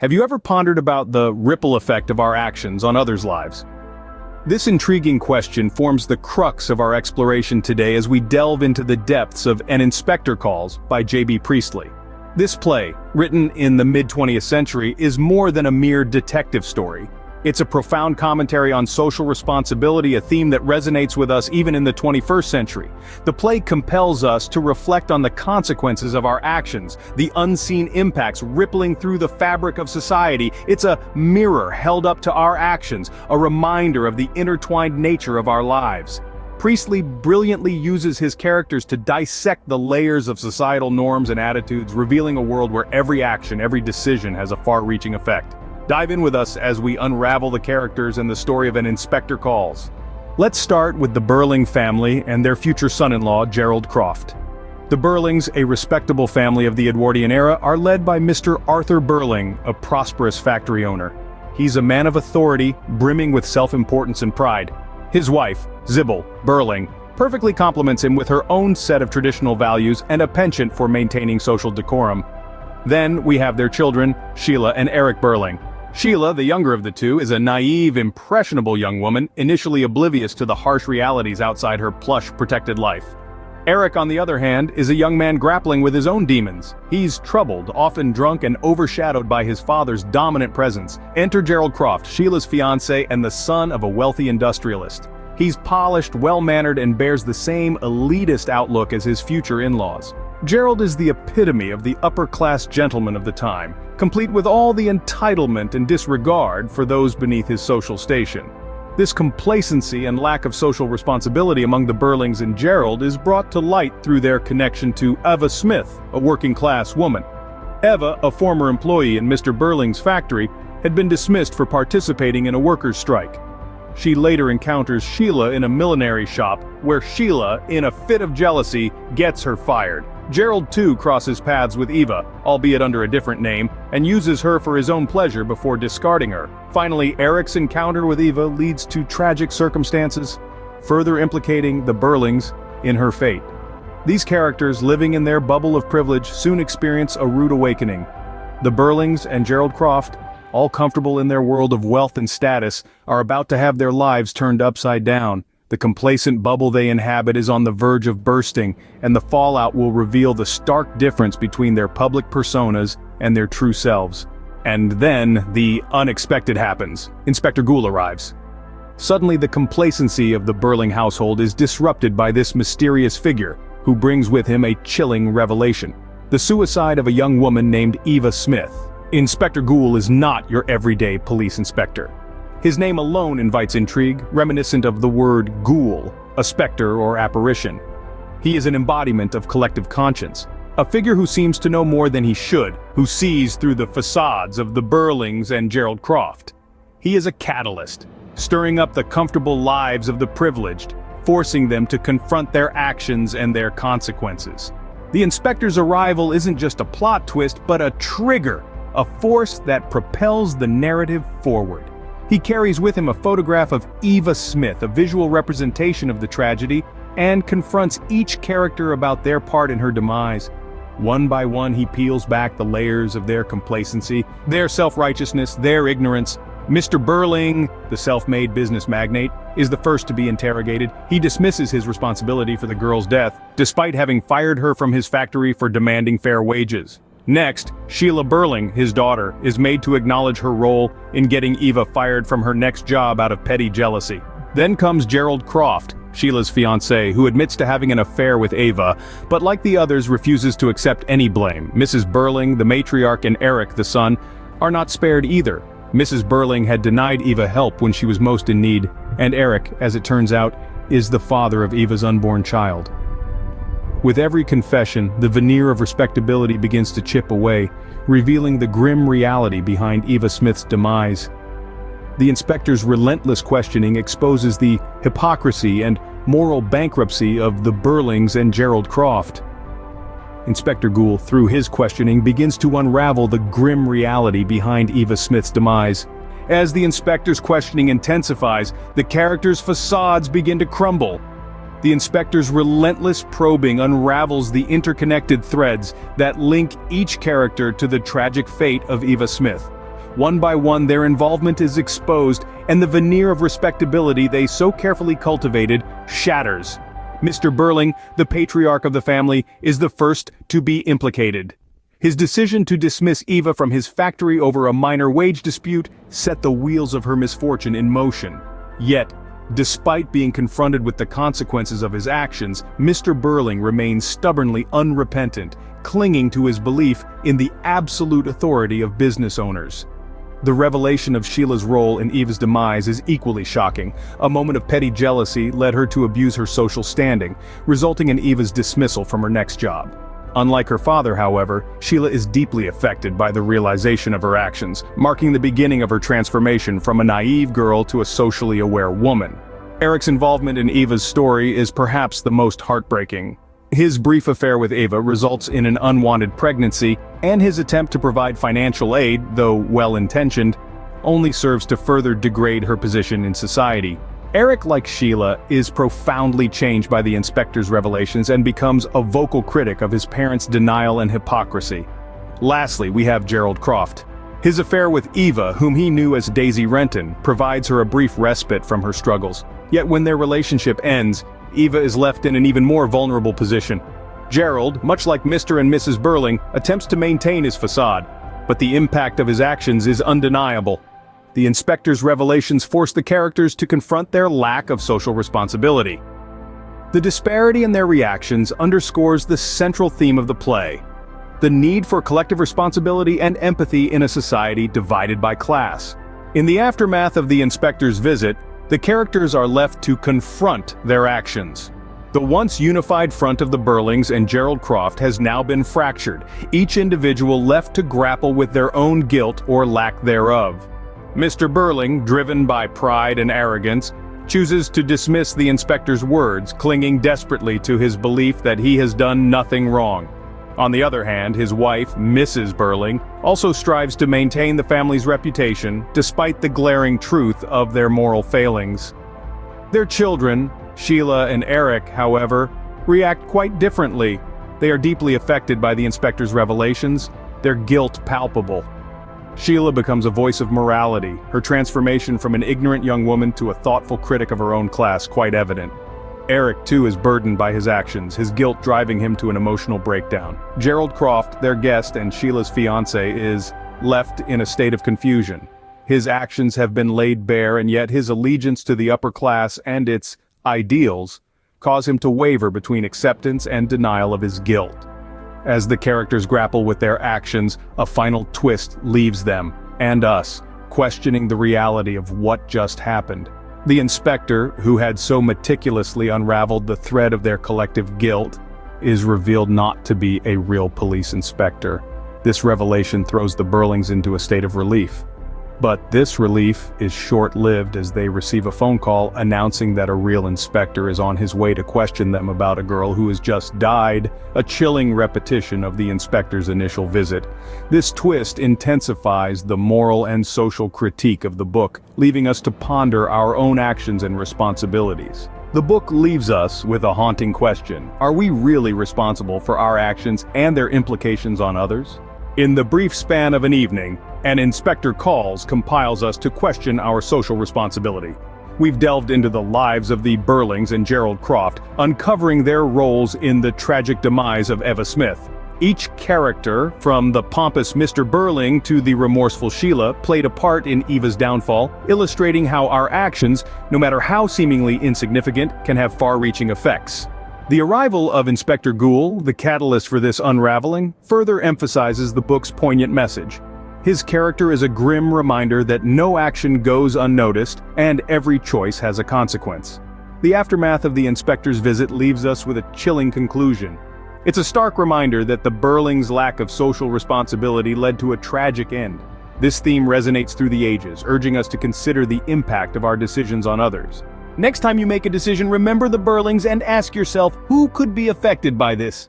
Have you ever pondered about the ripple effect of our actions on others' lives? This intriguing question forms the crux of our exploration today as we delve into the depths of An Inspector Calls by J.B. Priestley. This play, written in the mid-20th century, is more than a mere detective story. It's a profound commentary on social responsibility, a theme that resonates with us even in the 21st century. The play compels us to reflect on the consequences of our actions, the unseen impacts rippling through the fabric of society. It's a mirror held up to our actions, a reminder of the intertwined nature of our lives. Priestley brilliantly uses his characters to dissect the layers of societal norms and attitudes, revealing a world where every action, every decision has a far-reaching effect. Dive in with us as we unravel the characters and the story of An Inspector Calls. Let's start with the Burling family and their future son-in-law, Gerald Croft. The Burlings, a respectable family of the Edwardian era, are led by Mr. Arthur Burling, a prosperous factory owner. He's a man of authority, brimming with self-importance and pride. His wife, Sybil Burling, perfectly complements him with her own set of traditional values and a penchant for maintaining social decorum. Then we have their children, Sheila and Eric Burling. Sheila, the younger of the two, is a naive, impressionable young woman, initially oblivious to the harsh realities outside her plush, protected life. Eric, on the other hand, is a young man grappling with his own demons. He's troubled, often drunk, and overshadowed by his father's dominant presence. Enter Gerald Croft, Sheila's fiancé and the son of a wealthy industrialist. He's polished, well-mannered, and bears the same elitist outlook as his future in-laws. Gerald is the epitome of the upper-class gentleman of the time, complete with all the entitlement and disregard for those beneath his social station. This complacency and lack of social responsibility among the Burlings and Gerald is brought to light through their connection to Eva Smith, a working-class woman. Eva, a former employee in Mr. Burling's factory, had been dismissed for participating in a workers' strike. She later encounters Sheila in a millinery shop, where Sheila, in a fit of jealousy, gets her fired. Gerald too crosses paths with Eva, albeit under a different name, and uses her for his own pleasure before discarding her. Finally, Eric's encounter with Eva leads to tragic circumstances, further implicating the Burlings in her fate. These characters, living in their bubble of privilege, soon experience a rude awakening. The Burlings and Gerald Croft, all comfortable in their world of wealth and status, are about to have their lives turned upside down. The complacent bubble they inhabit is on the verge of bursting, and the fallout will reveal the stark difference between their public personas and their true selves. And then, the unexpected happens. Inspector Gould arrives. Suddenly, the complacency of the Burling household is disrupted by this mysterious figure, who brings with him a chilling revelation: the suicide of a young woman named Eva Smith. Inspector Gould is not your everyday police inspector. His name alone invites intrigue, reminiscent of the word ghoul, a specter or apparition. He is an embodiment of collective conscience, a figure who seems to know more than he should, who sees through the facades of the Burlings and Gerald Croft. He is a catalyst, stirring up the comfortable lives of the privileged, forcing them to confront their actions and their consequences. The inspector's arrival isn't just a plot twist, but a trigger, a force that propels the narrative forward. He carries with him a photograph of Eva Smith, a visual representation of the tragedy, and confronts each character about their part in her demise. One by one, he peels back the layers of their complacency, their self-righteousness, their ignorance. Mr. Burling, the self-made business magnate, is the first to be interrogated. He dismisses his responsibility for the girl's death, despite having fired her from his factory for demanding fair wages. Next, Sheila Burling, his daughter, is made to acknowledge her role in getting Eva fired from her next job out of petty jealousy. Then comes Gerald Croft, Sheila's fiancé, who admits to having an affair with Eva, but like the others refuses to accept any blame. Mrs. Burling, the matriarch, and Eric, the son, are not spared either. Mrs. Burling had denied Eva help when she was most in need, and Eric, as it turns out, is the father of Eva's unborn child. With every confession, the veneer of respectability begins to chip away, revealing the grim reality behind Eva Smith's demise. The inspector's relentless questioning exposes the hypocrisy and moral bankruptcy of the Burlings and Gerald Croft. Inspector Gould, through his questioning, begins to unravel the grim reality behind Eva Smith's demise. As the inspector's questioning intensifies, the characters' facades begin to crumble. The inspector's relentless probing unravels the interconnected threads that link each character to the tragic fate of Eva Smith. One by one, their involvement is exposed, and the veneer of respectability they so carefully cultivated shatters. Mr. Burling, the patriarch of the family, is the first to be implicated. His decision to dismiss Eva from his factory over a minor wage dispute set the wheels of her misfortune in motion. Yet, despite being confronted with the consequences of his actions, Mr. Burling remains stubbornly unrepentant, clinging to his belief in the absolute authority of business owners. The revelation of Sheila's role in Eva's demise is equally shocking. A moment of petty jealousy led her to abuse her social standing, resulting in Eva's dismissal from her next job. Unlike her father, however, Sheila is deeply affected by the realization of her actions, marking the beginning of her transformation from a naive girl to a socially aware woman. Eric's involvement in Eva's story is perhaps the most heartbreaking. His brief affair with Eva results in an unwanted pregnancy, and his attempt to provide financial aid, though well-intentioned, only serves to further degrade her position in society. Eric, like Sheila, is profoundly changed by the inspector's revelations and becomes a vocal critic of his parents' denial and hypocrisy. Lastly, we have Gerald Croft. His affair with Eva, whom he knew as Daisy Renton, provides her a brief respite from her struggles. Yet when their relationship ends, Eva is left in an even more vulnerable position. Gerald, much like Mr. and Mrs. Burling, attempts to maintain his facade, but the impact of his actions is undeniable. The inspector's revelations force the characters to confront their lack of social responsibility. The disparity in their reactions underscores the central theme of the play: the need for collective responsibility and empathy in a society divided by class. In the aftermath of the inspector's visit, the characters are left to confront their actions. The once unified front of the Burlings and Gerald Croft has now been fractured, each individual left to grapple with their own guilt or lack thereof. Mr. Burling, driven by pride and arrogance, chooses to dismiss the inspector's words, clinging desperately to his belief that he has done nothing wrong. On the other hand, his wife, Mrs. Burling, also strives to maintain the family's reputation, despite the glaring truth of their moral failings. Their children, Sheila and Eric, however, react quite differently. They are deeply affected by the inspector's revelations, their guilt palpable. Sheila becomes a voice of morality, her transformation from an ignorant young woman to a thoughtful critic of her own class quite evident. Eric, too, is burdened by his actions, his guilt driving him to an emotional breakdown. Gerald Croft, their guest and Sheila's fiancé, is left in a state of confusion. His actions have been laid bare, and yet his allegiance to the upper class and its ideals cause him to waver between acceptance and denial of his guilt. As the characters grapple with their actions, a final twist leaves them, and us, questioning the reality of what just happened. The inspector, who had so meticulously unraveled the thread of their collective guilt, is revealed not to be a real police inspector. This revelation throws the Burlings into a state of relief. But this relief is short-lived as they receive a phone call announcing that a real inspector is on his way to question them about a girl who has just died, a chilling repetition of the inspector's initial visit. This twist intensifies the moral and social critique of the book, leaving us to ponder our own actions and responsibilities. The book leaves us with a haunting question: are we really responsible for our actions and their implications on others? In the brief span of an evening, An Inspector Calls compiles us to question our social responsibility. We've delved into the lives of the Burlings and Gerald Croft, uncovering their roles in the tragic demise of Eva Smith. Each character, from the pompous Mr. Burling to the remorseful Sheila, played a part in Eva's downfall, illustrating how our actions, no matter how seemingly insignificant, can have far-reaching effects. The arrival of Inspector Gould, the catalyst for this unraveling, further emphasizes the book's poignant message. His character is a grim reminder that no action goes unnoticed, and every choice has a consequence. The aftermath of the inspector's visit leaves us with a chilling conclusion. It's a stark reminder that the Burlings' lack of social responsibility led to a tragic end. This theme resonates through the ages, urging us to consider the impact of our decisions on others. Next time you make a decision, remember the Burlings and ask yourself, who could be affected by this?